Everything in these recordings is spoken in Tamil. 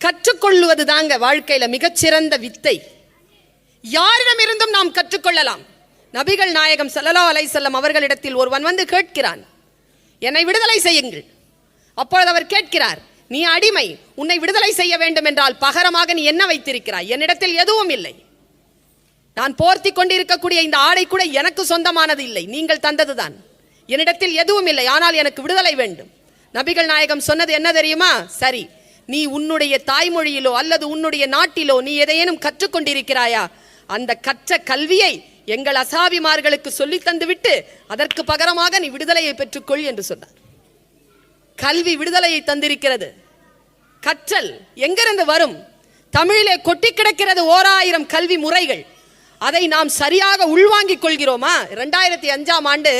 கற்றுக்கொள்வது தாங்க வாழ்க்கையில மிகச்சிறந்த வித்தை. யாரிடமிருந்தும் நாம் கற்றுக்கொள்ளலாம். நபிகள் நாயகம் ஸல்லல்லாஹு அலைஹி வஸல்லம் அவர்களிடத்தில் ஒருவன் வந்து கேட்கிறான், என்னை விடுதலை செய்யுங்கள். அப்பொழுது அவர் கேட்கிறார், நீ அடிமை, உன்னை விடுதலை செய்ய வேண்டும் என்றால் பகரமாக நீ என்ன வைத்திருக்கிறாய்? என்னிடத்தில் எதுவும் இல்லை. நான் போர்த்தி கொண்டிருக்கக்கூடிய இந்த ஆடை கூட எனக்கு சொந்தமானது இல்லை, நீங்கள் தந்ததுதான். என்னிடத்தில் எதுவும் இல்லை, ஆனால் எனக்கு விடுதலை வேண்டும். நபிகள் நாயகம் சொன்னது என்ன தெரியுமா? சரி, நீ உன்னுடைய தாய்மொழியிலோ அல்லது உன்னுடைய நாட்டிலோ நீ எதையேனும் கற்றுக்கொண்டிருக்கிறாயா? அந்த கற்ற கல்வியை எங்கள் அசாபிமார்களுக்கு சொல்லி தந்து விட்டு அதற்கு பகரமாக நீ விடுதலையை பெற்றுக்கொள் என்று சொன்னார். கல்வி விடுதலையை தந்திருக்கிறது. கற்றல் எங்கிருந்து வரும்? தமிழிலே கொட்டி கிடக்கிறது 1000 கல்வி முறைகள். அதை நாம் சரியாக உள்வாங்கிக் கொள்கிறோமா? 2005ஆம் ஆண்டு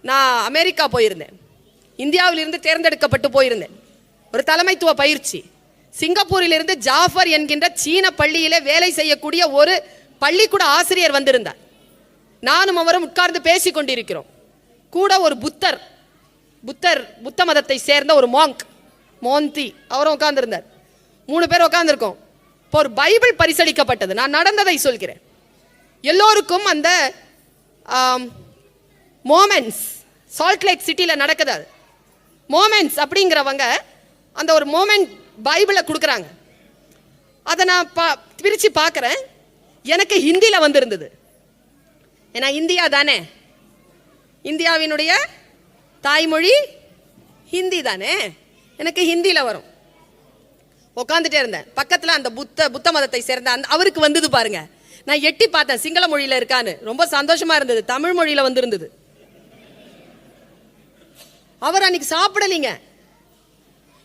நான் அமெரிக்கா போயிருந்தேன். இந்தியாவிலிருந்து தேர்ந்தெடுக்கப்பட்டு போயிருந்தேன். ஒரு தலைமைத்துவ பயிற்சி. சிங்கப்பூரிலிருந்து ஜாஃபர் என்கின்ற சீன பள்ளியிலே வேலை செய்யக்கூடிய ஒரு பள்ளிக்கூட ஆசிரியர் வந்திருந்தார். நானும் அவரும் உட்கார்ந்து பேசி கொண்டிருக்கிறோம். கூட ஒரு புத்த மதத்தை சேர்ந்த ஒரு மோந்தி அவரும் உட்கார்ந்திருந்தார். 3 பேர் உட்கார்ந்திருக்கோம். இப்போ ஒரு பைபிள் பரிசளிக்கப்பட்டது. நான் நடந்ததை சொல்கிறேன். எல்லோருக்கும் அந்த மோமெண்ட்ஸ் சால்ட் லேக் சிட்டியில் நடக்குது. அது மோமெண்ட்ஸ் அப்படிங்கிறவங்க அந்த ஒரு மோமெண்ட் பைபிளை கொடுக்குறாங்க. அதை நான் பிரித்து பார்க்குறேன். எனக்கு ஹிந்தியில் வந்திருந்தது. ஏன்னா இந்தியா தானே, இந்தியாவினுடைய தாய்மொழி ஹிந்தி தானே, எனக்கு ஹிந்தியில் வரும். உட்காந்துட்டே இருந்தேன். பக்கத்தில் அந்த புத்த மதத்தை சேர்ந்த அவருக்கு வந்தது பாருங்க. நான் எட்டி பார்த்தேன் சிங்கள மொழியில் இருக்கான்னு. ரொம்ப சந்தோஷமா இருந்தது. தமிழ் மொழியில் வந்திருந்தது. அவர் அன்னைக்கு சாப்பிடலீங்க.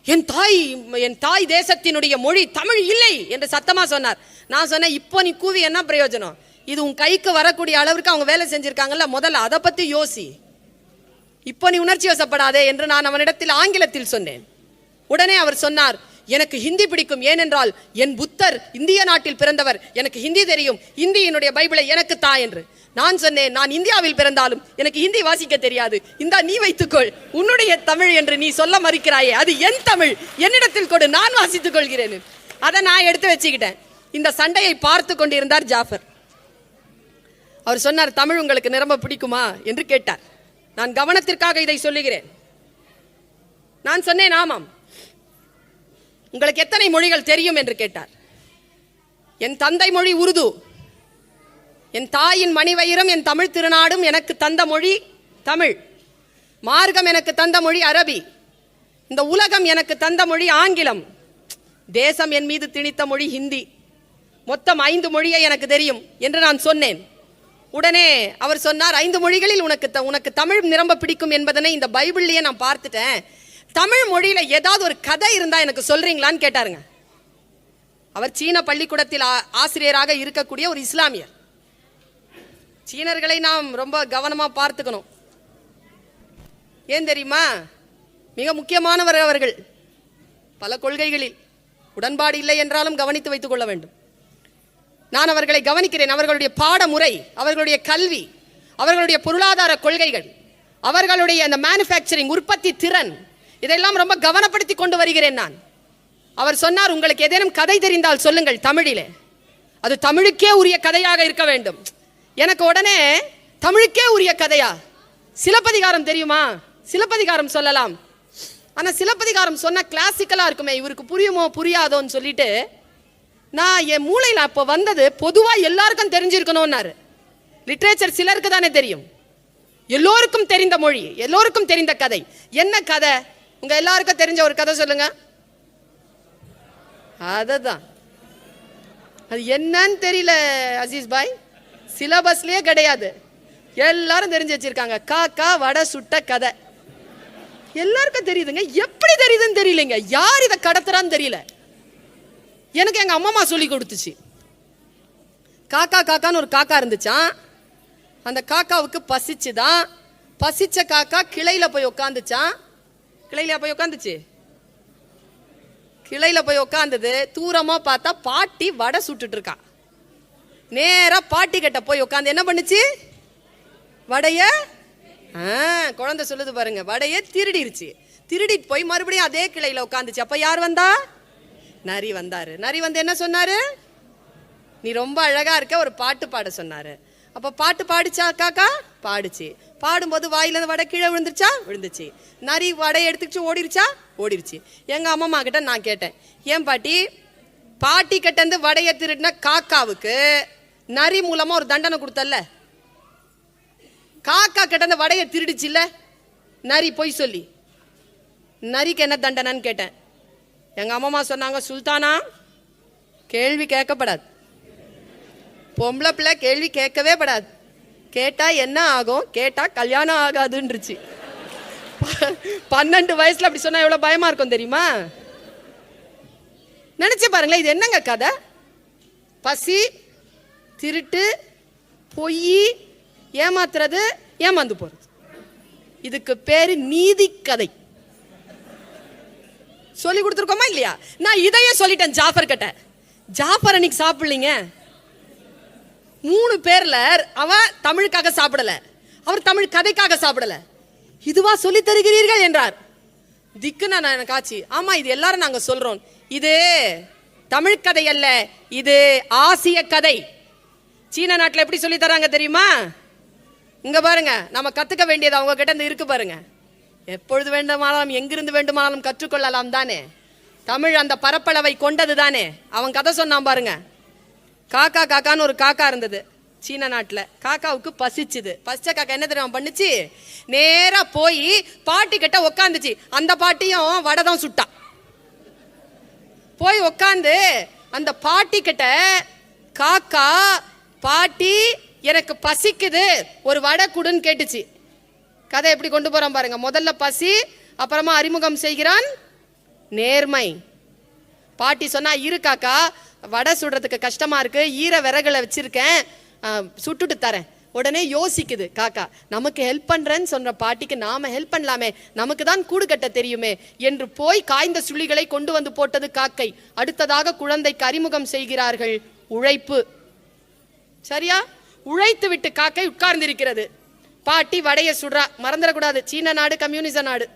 என் தாய் தேசத்தினுடைய மொழி தமிழ் இல்லை என்று சத்தமா சொன்னார். நான் சொன்னேன், இப்போ நீ கூவி என்ன பிரயோஜனம்? இது உன் கைக்கு வரக்கூடிய அளவிற்கு அவங்க வேலை செஞ்சிருக்காங்கல்ல, முதல்ல அதை பத்தி யோசி. இப்போ நீ உணர்ச்சி வசப்படாதே என்று நான் அவனிடத்தில் ஆங்கிலத்தில் சொன்னேன். உடனே அவர் சொன்னார், எனக்கு ஹிந்தி பிடிக்கும், ஏனென்றால் என் புத்தர் இந்திய நாட்டில் பிறந்தவர், எனக்கு ஹிந்தி தெரியும், இந்தியினுடைய பைபிளை எனக்கு தா என்று. நான் சொன்னேன், நான் இந்தியாவில் பிறந்தாலும் எனக்கு ஹிந்தி வாசிக்க தெரியாது, இந்தா நீ வைத்துக்கொள், உன்னுடைய தமிழ் என்று நீ சொல்ல மறுக்கிறாயே, அது என் தமிழ், என்னிடத்தில் கொடு, நான் வாசித்துக் கொள்கிறேன். அதை நான் எடுத்து வச்சுக்கிட்டேன். இந்த சண்டையை பார்த்து கொண்டிருந்தார் ஜாஃபர். அவர் சொன்னார், தமிழ் உங்களுக்கு நிரம்ப பிடிக்குமா என்று கேட்டார். நான் கவனத்திற்காக இதை சொல்லுகிறேன். நான் சொன்னேன், ஆமாம். உங்களுக்கு எத்தனை மொழிகள் தெரியும் என்று கேட்டார். என் தந்தை மொழி உருது, என் தாயின் மணிவயிரம் என் தமிழ் திருநாடும் எனக்கு தந்த மொழி தமிழ், மார்க்கம் எனக்கு தந்த மொழி அரபி, இந்த உலகம் எனக்கு தந்த மொழி ஆங்கிலம், தேசம் என் மீது திணித்த மொழி ஹிந்தி, மொத்தம் 5 மொழியை எனக்கு தெரியும் என்று நான் சொன்னேன். உடனே அவர் சொன்னார், 5 மொழிகளில் உனக்கு தமிழ் நிரம்ப பிடிக்கும் என்பதனை இந்த பைபிள்லயே நான் பார்த்துட்டேன், தமிழ் மொழியில ஏதாவது ஒரு கதை இருந்தா எனக்கு சொல்றீங்களான்னு கேட்டாருங்க. அவர் சீன பள்ளிக்கூடத்தில் ஆசிரியராக இருக்கக்கூடிய ஒரு இஸ்லாமியர். சீனர்களை நாம் ரொம்ப கவனமா பார்த்துக்கணும். ஏன் தெரியுமா? மிக முக்கியமானவர் அவர்கள். பல கொள்கைகளில் உடன்பாடு இல்லை என்றாலும் கவனித்து வைத்துக் கொள்ள வேண்டும். நான் அவர்களை கவனிக்கிறேன். அவர்களுடைய பாடமுறை, அவர்களுடைய கல்வி, அவர்களுடைய பொருளாதார கொள்கைகள், அவர்களுடைய அந்த மேனுஃபேக்சரிங் உற்பத்தி திறன், இதெல்லாம் ரொம்ப கவனப்படுத்தி கொண்டு வருகிறேன் நான். அவர் சொன்னார், உங்களுக்கு ஏதேனும் கதை தெரிந்தால் சொல்லுங்கள் தமிழிலே, அது தமிழுக்கே உரிய கதையாக இருக்க வேண்டும். எனக்கு உடனே தமிழுக்கே உரிய கதையா? சிலப்பதிகாரம் தெரியுமா? சிலப்பதிகாரம் சொல்லலாம். ஆனா சிலப்பதிகாரம் சொன்ன கிளாசிக்கலா இருக்குமே, இவருக்கு புரியுமோ புரியாதோன்னு சொல்லிட்டு நான் என் மூளையில் அப்போ வந்தது, பொதுவா எல்லாருக்கும் தெரிஞ்சிருக்கணும்னாரு. லிட்ரேச்சர் சிலருக்கு தானே தெரியும், எல்லோருக்கும் தெரிந்த மொழி, எல்லோருக்கும் தெரிந்த கதை. என்ன கதை? உங்க எல்லாருக்கும் தெரிஞ்ச ஒரு கதை சொல்லுங்க. அதுதான். அது என்னன்னு தெரியல அசீஸ் பாய், சிலபஸ்லயே கிடையாது, எல்லாரும் தெரிஞ்சு வச்சிருக்காங்க. காக்கா வடை சுட்ட கதை எல்லாருக்கும் தெரியுதுங்க. எப்படி தெரியுதுன்னு தெரியலங்க, யார் இதை கடத்துறான்னு தெரியல. எனக்கு எங்க அம்மா சொல்லி கொடுத்துச்சு. காக்கா காக்கான்னு ஒரு காக்கா இருந்துச்சான். அந்த காக்காவுக்கு பசிச்சுதான். பசிச்ச காக்கா கிளையில போய் உட்காந்துச்சான். கிளையில போய் உட்காந்துச்சு. கிளையில போய் உட்காந்தது. தூரமா பார்த்தா பாட்டி வடை சுட்டுட்டு இருக்கா. நேரா பாட்டி கிட்ட போய் உட்காந்து என்ன பண்ணுச்சு? வடைய குழந்தை சொல்லுது பாருங்க, வடைய திருடிருச்சு. திருடிட்டு போய் மறுபடியும் அதே கிளையில உட்காந்துச்சு. அப்ப யார் வந்தா? நரி வந்தாரு. நரி வந்து என்ன சொன்னாரு? நீ ரொம்ப அழகா இருக்க, ஒரு பாட்டு பாட சொன்னாரு. அப்ப பாட்டு பாடிச்சா காக்கா? பாடிச்சு. பாடும்போது வாயில இருந்து வடை கீழே விழுந்துருச்சா? விழுந்துச்சு. நரி வடை எடுத்துக்கிச்சு ஓடிருச்சா? ஓடிருச்சு. எங்க அம்மா கிட்ட நான் கேட்டேன், ஏன் பாட்டி, பாட்டி கிட்ட இருந்து வடையை திருடின காக்காவுக்கு நரி மூலமா ஒரு தண்டனை கொடுத்தல்ல, காக்கா கிட்ட இருந்து வடையை திருடிச்சு இல்ல நரி பொய் சொல்லி, நரிக்கு என்ன தண்டனைன்னு கேட்டேன். எங்க அம்மா சொன்னாங்க, சுல்தானா கேள்வி கேட்கப்படாது, பொம்பளை பிள்ளை கேள்வி கேட்கவே படாது, கேட்டா என்ன ஆகும், கேட்டா கல்யாணம் ஆகாதுன்றுச்சு. 12 வயசுல அப்படி சொன்னா எவ்வளவு பயமா இருக்கும் தெரியுமா? நினைச்சு பாருங்களேன், இது என்னங்க கதை? பசி, திருட்டு, பொய், ஏமாத்துறது, ஏமாந்து போறது, இதுக்கு பேரு நீதி கதை. சொல்லி கொடுத்துருக்கோமா இல்லையா? நான் இதையே சொல்லிட்டேன் ஜாஃபர் கிட்ட. ஜாஃபர் அன்னைக்கு சாப்பிடலீங்க. 3 பேர்ல அவ தமிழுக்காக சாப்பிடல, அவர் தமிழ் கதைக்காக சாப்பிடல. இதுவா சொல்லி தருகிறீர்கள் என்றார். திக்குனா நான் எனக்கு ஆச்சு. ஆமா, இது எல்லாரும் நாங்க சொல்றோம், இது தமிழ் கதை அல்ல, இது ஆசிய கதை. சீன நாட்டில் எப்படி சொல்லி தராங்க தெரியுமா? இங்க பாருங்க, நம்ம கத்துக்க வேண்டியது அவங்க கிட்ட இருந்து இருக்கு பாருங்க. எப்பொழுது வேண்டுமானாலும் எங்கிருந்து வேண்டுமானாலும் கற்றுக்கொள்ளலாம் தானே. தமிழ் அந்த பரப்பளவை கொண்டது தானே. அவன் கதை சொன்னான் பாருங்க. காக்கா காக்கான்னு ஒரு காக்கா இருந்தது சீன நாட்டுல. காக்காவுக்கு பசிச்சுது. பசிச்ச காக்கா என்ன தெரியுமா பண்ணுச்சு? நேரா போய் பாட்டி கிட்ட உக்காந்துச்சு. அந்த பாட்டியும் வடை தான் சுட்டா. போய் உக்காந்து அந்த பாட்டி கிட்ட, காக்கா பாட்டி எனக்கு பசிக்குது, ஒரு வடை குடுன்னு கேட்டுச்சு. கதை எப்படி கொண்டு போறான் பாருங்க. முதல்ல பசி, அப்புறமா அறிமுகம் செய்கிறான் நேர்மை. பாட்டி சொன்னா, இரு காக்கா, வடை சுடுறதுக்கு கஷ்டமா இருக்கு, ஈர விறகுல வச்சிருக்கேன், சுட்டுட்டு தரேன். உடனே யோசிக்குது காக்கா, நமக்கு ஹெல்ப் பண்றேன்னு சொன்ன பாட்டிக்கு நாம ஹெல்ப் பண்ணலாமே, நமக்கு தான் கூடு கட்ட தெரியுமே என்று போய் காய்ந்த சுள்ளிகளை கொண்டு வந்து போட்டது காக்கை. அடுத்ததாக குழந்தைக்கு அறிமுகம் செய்கிறார்கள் உழைப்பு. சரியா? உழைத்து விட்டு காக்கை உட்கார்ந்திருக்கிறது. பாட்டி வடைய சுடுறா. மறந்துடக்கூடாது, சீன நாடு கம்யூனிச நாடு.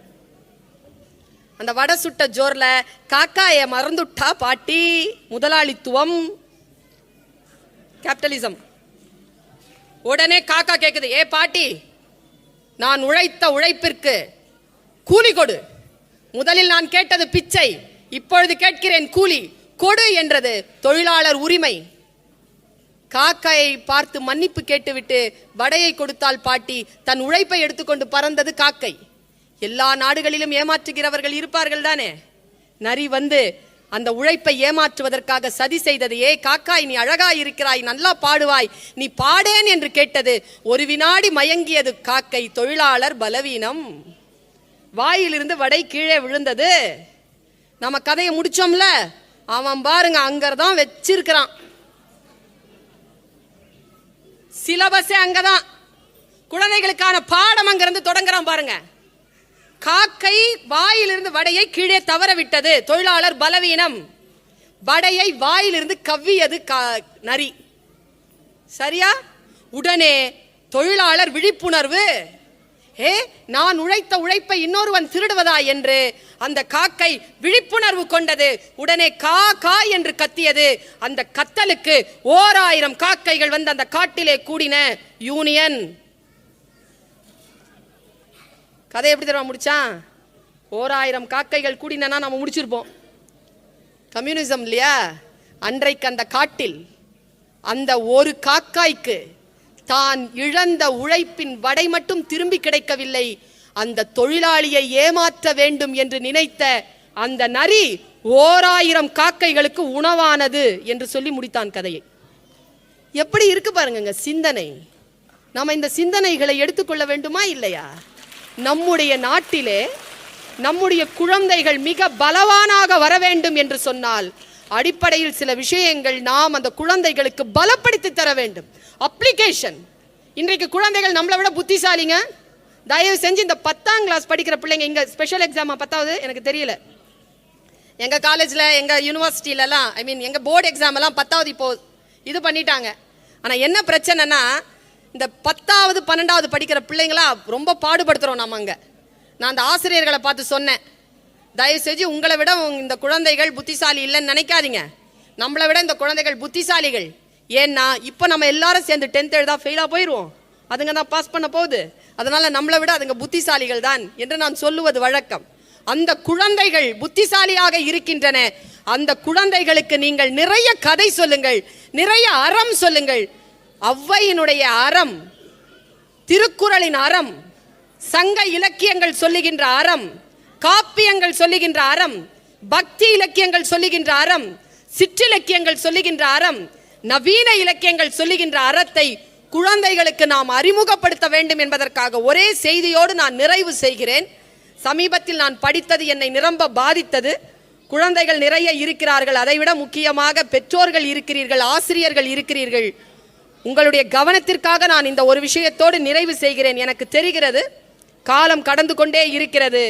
அந்த வடை சுட்ட ஜோர்ல காக்காய மறந்துட்டா பாட்டி. முதலாளித்துவம், கேபிட்டலிசம். உடனே காக்கா கேக்குது, ஏ பாட்டி, நான் உழைத்த உழைப்பிற்கு கூலி கொடு. முதலில் நான் கேட்டது பிச்சை, இப்பொழுது கேட்கிறேன் கூலி கொடு என்றது தொழிலாளர் உரிமை. காக்காயை பார்த்து மன்னிப்பு கேட்டுவிட்டு வடையை கொடுத்தால் பாட்டி. தன் உழைப்பை எடுத்துக்கொண்டு பறந்தது காக்கை. எல்லா நாடுகளிலும் ஏமாற்றுகிறவர்கள் இருப்பார்கள் தானே. நரி வந்து அந்த உழைப்பை ஏமாற்றுவதற்காக சதி செய்தது. ஏ காக்காய், நீ அழகா இருக்கிறாய், நல்லா பாடுவாய், நீ பாடேன் என்று கேட்டது. ஒரு வினாடி மயங்கியது காக்கை. தொழிலாளர் பலவீனம். வாயிலிருந்து வடை கீழே விழுந்தது. நம்ம கதையை முடிச்சோம்ல, அவன் பாருங்க அங்கதான் வச்சிருக்கிறான். சிலபஸே அங்கதான், குழந்தைகளுக்கான பாடம் அங்கிருந்து தொடங்குறான் பாருங்க. காக்கை வாயிலிருந்து வடையை கீழே தவற விட்டது. தொழிலாளர் பலவீனம். வடையை வாயிலிருந்து கவ்வியது நரி. சரியா? உடனே தொழிலாளர் விழிப்புணர்வு. நான் உழைத்த உழைப்பை இன்னொருவன் திருடுவதா என்று அந்த காக்கை விழிப்புணர்வு கொண்டது. உடனே கா கா என்று கத்தியது. அந்த கத்தலுக்கு 1000 காக்கைகள் வந்து அந்த காட்டிலே கூடின. யூனியன். கதை எப்படி தெரியுமா முடிச்சான்? 1000 காக்கைகள் கூடினா நம்ம முடிச்சிருப்போம். கம்யூனிசம் இல்லையா? அன்றைக்கு அந்த காட்டில் அந்த ஒரு காக்காய்க்கு தான் இழந்த உழைப்பின் வடை மட்டும் திரும்பி கிடைக்கவில்லை, அந்த தொழிலாளியை ஏமாற்ற வேண்டும் என்று நினைத்த அந்த நரி 1000 காக்கைகளுக்கு உணவானது என்று சொல்லி முடித்தான் கதையை. எப்படி இருக்கு பாருங்க சிந்தனை. நாம இந்த சிந்தனைகளை எடுத்துக்கொள்ள வேண்டுமா இல்லையா? நம்முடைய நாட்டிலே நம்முடைய குழந்தைகள் மிக பலவானாக வர வேண்டும் என்று சொன்னால் அடிப்படையில் சில விஷயங்கள் நாம் அந்த குழந்தைகளுக்கு பலப்படுத்தி தர வேண்டும். அப்ளிகேஷன். இன்றைக்கு குழந்தைகள் நம்மளை விட புத்திசாலிங்க. தயவு செஞ்சு இந்த 10ஆம் கிளாஸ் படிக்கிற பிள்ளைங்க, இங்க ஸ்பெஷல் எக்ஸாமா 10வது எனக்கு தெரியல, எங்க காலேஜ்ல எங்க யூனிவர்சிட்டியிலலாம் எங்க போர்டு எக்ஸாம் எல்லாம் 10வது இப்போ இது பண்ணிட்டாங்க. ஆனா என்ன பிரச்சனைனா, இந்த 10வது 12வது படிக்கிற பிள்ளைங்களா ரொம்ப பாடுபடுத்துறோம் நம்ம. அங்க நான் அந்த ஆசிரியர்களை பார்த்து சொன்னேன், தயவு செஞ்சு உங்களை விட இந்த குழந்தைகள் புத்திசாலி இல்லைன்னு நினைக்காதீங்க. நம்மளை விட இந்த குழந்தைகள் புத்திசாலிகள். ஏன்னா இப்போ நம்ம எல்லாரும் சேர்ந்து 10th எழுதா ஃபெயிலாக போயிடுவோம். அதுங்க தான் பாஸ் பண்ண போகுது. அதனால நம்மளை விட அதுங்க புத்திசாலிகள் தான் என்று நான் சொல்லுவது வழக்கம். அந்த குழந்தைகள் புத்திசாலியாக இருக்கின்றன. அந்த குழந்தைகளுக்கு நீங்கள் நிறைய கதை சொல்லுங்கள், நிறைய அறம் சொல்லுங்கள். ஔவையினுடைய அறம், திருக்குறளின் அறம், சங்க இலக்கியங்கள் சொல்லுகின்ற அறம், காப்பியங்கள் சொல்லுகின்ற அறம், பக்தி இலக்கியங்கள் சொல்லுகின்ற அறம், சிற்றிலக்கியங்கள் சொல்லுகின்ற அறம், நவீன இலக்கியங்கள் சொல்லுகின்ற அறத்தை குழந்தைகளுக்கு நாம் அறிமுகப்படுத்த வேண்டும் என்பதற்காக ஒரே செய்தியோடு நான் நிறைவு செய்கிறேன். சமீபத்தில் நான் படித்தது என்னை நிரம்ப பாதித்தது. குழந்தைகள் நிறைய இருக்கிறார்கள், அதைவிட முக்கியமாக பெற்றோர்கள் இருக்கிறீர்கள், ஆசிரியர்கள் இருக்கிறீர்கள். உங்களுடைய கவனத்திற்காக நான் இந்த ஒரு விஷயத்தோடு நிறைவு செய்கிறேன். எனக்கு தெரிகிறது காலம் கடந்து கொண்டே இருக்கிறது.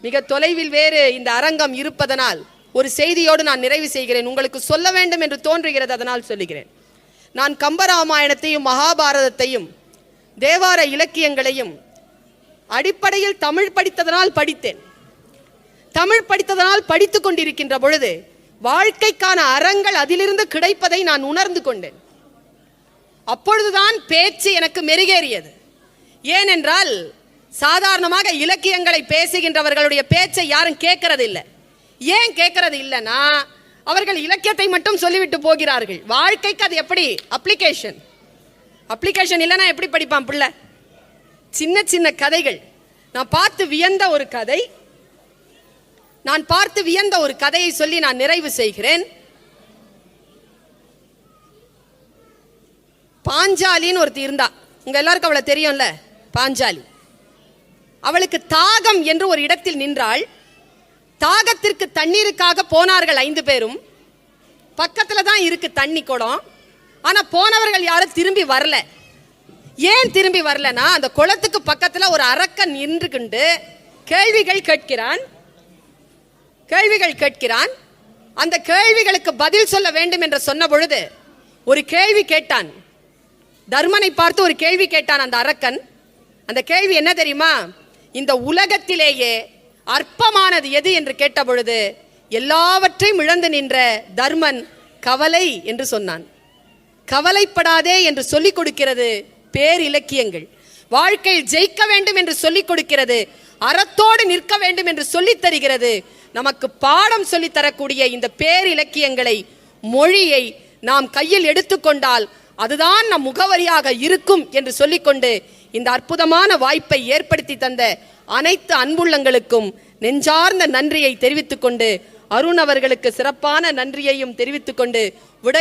மிக தொலைவில் வேறு இந்த அரங்கம் இருப்பதனால் ஒரு செய்தியோடு நான் நிறைவு செய்கிறேன். உங்களுக்கு சொல்ல வேண்டும் என்று தோன்றுகிறது, அதனால் சொல்லுகிறேன். நான் கம்பராமாயணத்தையும் மகாபாரதத்தையும் தேவார இலக்கியங்களையும் அடிப்படையில் தமிழ் படித்ததனால் படித்தேன். தமிழ் படித்ததனால் படித்து கொண்டிருக்கின்ற பொழுது வாழ்க்கைக்கான அறங்கள் அதிலிருந்து கிடைப்பதை நான் உணர்ந்து கொண்டேன். அப்பொழுதுதான் பேச்சு எனக்கு மெருகேறியது. ஏனென்றால் சாதாரணமாக இலக்கியங்களை பேசுகின்றவர்களுடைய பேச்சை யாரும் கேட்கறது இல்லை. ஏன் கேட்கறது இல்லைன்னா, அவர்கள் இலக்கியத்தை மட்டும் சொல்லிவிட்டு போகிறார்கள். வாழ்க்கைக்கு அது எப்படி அப்ளிகேஷன் இல்லைன்னா எப்படி படிப்பான் பிள்ளை? சின்ன சின்ன கதைகள். நான் பார்த்து வியந்த ஒரு கதையை சொல்லி நான் நிறைவு செய்கிறேன். பாஞ்சாலின்னு ஒருத்தி இருந்தா, உங்க எல்லாருக்கும் அவளை தெரியும்ல, பாஞ்சாலி. அவளுக்கு தாகம் என்று ஒரு இடத்தில் நின்றாள். தாகத்திற்கு தண்ணீருக்காக போனார்கள் 5 பேரும். பக்கத்துல தான் இருக்கு தண்ணி குடம். ஆனா போனவர்கள் யாரும் திரும்பி வரல. ஏன் திரும்பி வரலனா, அந்த குளத்துக்கு பக்கத்துல ஒரு அரக்கன் நின்று கொண்டு கேள்விகள் கேட்கிறான். அந்த கேள்விகளுக்கு பதில் சொல்ல வேண்டும் என்று சொன்ன பொழுது ஒரு கேள்வி கேட்டான். தர்மனை பார்த்து ஒரு கேள்வி கேட்டான் அந்த அரக்கன். அந்த கேள்வி என்ன தெரியுமா? இந்த உலகத்திலேயே அற்பமானது எது என்று கேட்ட பொழுது எல்லாவற்றையும் இழந்து நின்ற தர்மன் கவலை என்று சொன்னான். கவலைப்படாதே என்று சொல்லிக் கொடுக்கிறது பேர் இலக்கியங்கள். வாழ்க்கையில் ஜெயிக்க வேண்டும் என்று சொல்லிக் கொடுக்கிறது. அறத்தோடு நிற்க வேண்டும் என்று சொல்லித் தருகிறது. நமக்கு பாடம் சொல்லித் தரக்கூடிய இந்த பேர் இலக்கியங்களை, மொழியை நாம் கையில் எடுத்துக்கொண்டால் அதுதான் நம் முகவரியாக இருக்கும் என்று சொல்லிக்கொண்டு இந்த அற்புதமான வாய்ப்பை ஏற்படுத்தி தந்த அனைத்து அன்புள்ளங்களுக்கும் நெஞ்சார்ந்த நன்றியை தெரிவித்துக் கொண்டு, அருண் அவர்களுக்கு சிறப்பான நன்றியையும் தெரிவித்துக் கொண்டு விடை